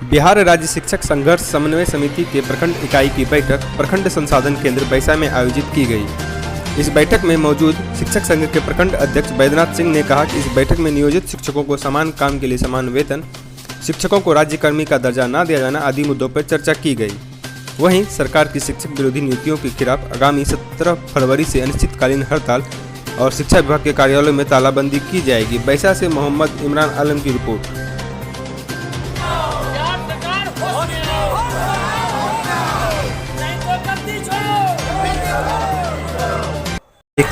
बिहार राज्य शिक्षक संघर्ष समन्वय समिति के प्रखंड इकाई की बैठक प्रखंड संसाधन केंद्र बैसा में आयोजित की गई। इस बैठक में मौजूद शिक्षक संघ के प्रखंड अध्यक्ष बैद्यनाथ सिंह ने कहा कि इस बैठक में नियोजित शिक्षकों को समान काम के लिए समान वेतन, शिक्षकों को राज्यकर्मी का दर्जा न दिया जाना आदि मुद्दों पर चर्चा की गई। वहीं सरकार की शिक्षक विरोधी नीतियों के खिलाफ आगामी 17 फरवरी से अनिश्चितकालीन हड़ताल और शिक्षा विभाग के कार्यालयों में तालाबंदी की जाएगी। बैसा से मोहम्मद इमरान आलम की रिपोर्ट।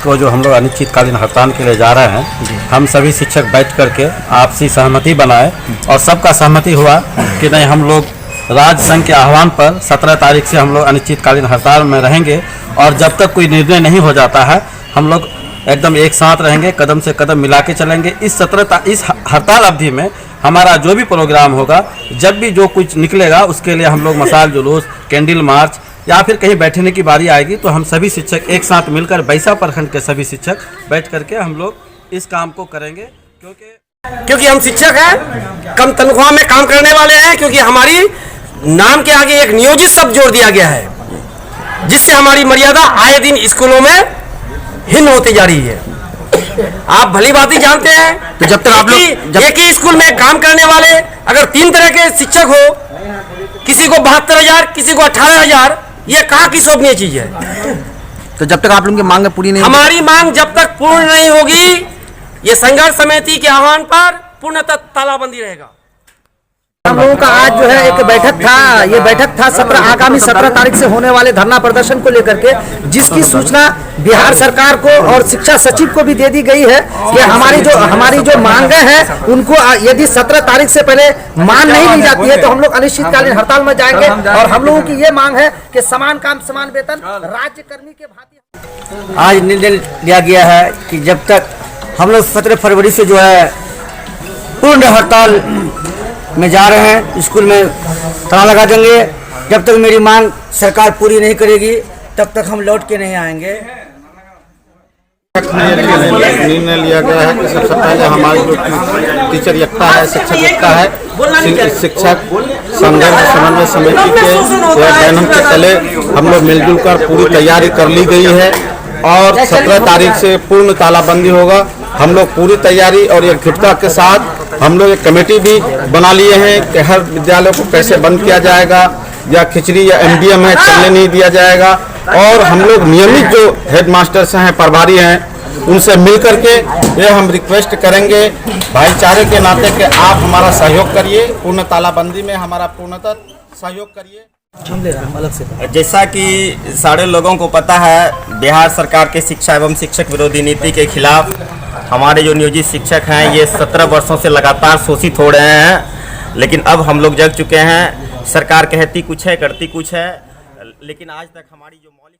को जो हम लोग अनिश्चितकालीन हड़ताल के लिए जा रहे हैं, हम सभी शिक्षक बैठ करके आपसी सहमति बनाए और सबका सहमति हुआ कि नहीं, हम लोग राज्य संघ के आह्वान पर 17 तारीख से हम लोग अनिश्चितकालीन हड़ताल में रहेंगे और जब तक कोई निर्णय नहीं हो जाता है हम लोग एकदम एक साथ रहेंगे, कदम से कदम मिला के चलेंगे। इस हड़ताल अवधि में हमारा जो भी प्रोग्राम होगा, जब भी जो कुछ निकलेगा उसके लिए हम लोग मशाल जुलूस, कैंडल मार्च या फिर कहीं बैठने की बारी आएगी तो हम सभी शिक्षक एक साथ मिलकर बैसा प्रखंड के सभी शिक्षक बैठ करके हम लोग इस काम को करेंगे। क्योंकि हम शिक्षक हैं, कम तनख्वाह में काम करने वाले हैं, क्योंकि हमारी नाम के आगे एक नियोजित शब्द जोड़ दिया गया है, जिससे हमारी मर्यादा आए दिन स्कूलों में हीन होती जा रही है। आप भली बात ही जानते हैं। तो जब तक आप लोग एक ही स्कूल में काम करने वाले अगर 3 तरह के शिक्षक हो, किसी को 72,000, किसी को 18,000, ये कहाँ की शोभनीय चीज है। तो जब तक आप लोगों की मांग पूरी नहीं, हमारी मांग जब तक पूर्ण नहीं होगी, ये संघर्ष समिति के आह्वान पर पूर्णतः तालाबंदी रहेगा। हम लोगों का आज जो है एक बैठक था, ये बैठक था आगामी 17 तारीख से होने वाले धरना प्रदर्शन को लेकर के, जिसकी सूचना बिहार सरकार को और शिक्षा सचिव को भी दे दी गई है कि हमारी जो मांगे हैं उनको यदि 17 तारीख से पहले मान नहीं ली जाती है तो हम लोग अनिश्चितकालीन हड़ताल में जाएंगे। और हम लोगों की ये मांग है कि समान काम समान वेतन राज्य कर्मी के भांति। आज निर्णय लिया गया है कि जब तक हम लोग 17 फरवरी से जो है पूर्ण हड़ताल में जा रहे हैं, स्कूल में ताला लगा देंगे। जब तक मेरी मांग सरकार पूरी नहीं करेगी तब तक हम लौट के नहीं आएंगे। निर्णय लिया गया है कि सबसे पहले हमारी जो टीचर एकता है, शिक्षक एकता है, शिक्षक संघर्ष समन्वय समिति के बैनर के तले हम लोग मिलजुल कर पूरी तैयारी कर ली गई है और 17 तारीख से पूर्ण तालाबंदी होगा। हम लोग पूरी तैयारी और एकजुटता के साथ हम लोग एक कमेटी भी बना लिए हैं कि हर विद्यालय को कैसे बंद किया जाएगा, या खिचड़ी या एमडीएम है चलने नहीं दिया जाएगा। और हम लोग नियमित जो हेडमास्टर्स हैं, प्रभारी हैं, उनसे मिल करके ये हम रिक्वेस्ट करेंगे भाईचारे के नाते कि आप हमारा सहयोग करिए, पूर्ण तालाबंदी में हमारा पूर्णतः सहयोग करिए। जैसा कि सारे लोगों को पता है, बिहार सरकार के शिक्षा एवं शिक्षक विरोधी नीति के खिलाफ हमारे जो नियोजित शिक्षक हैं ये 17 वर्षों से लगातार शोषित हो रहे हैं। लेकिन अब हम लोग जग चुके हैं। सरकार कहती कुछ है, करती कुछ है, लेकिन आज तक हमारी जो मौलिक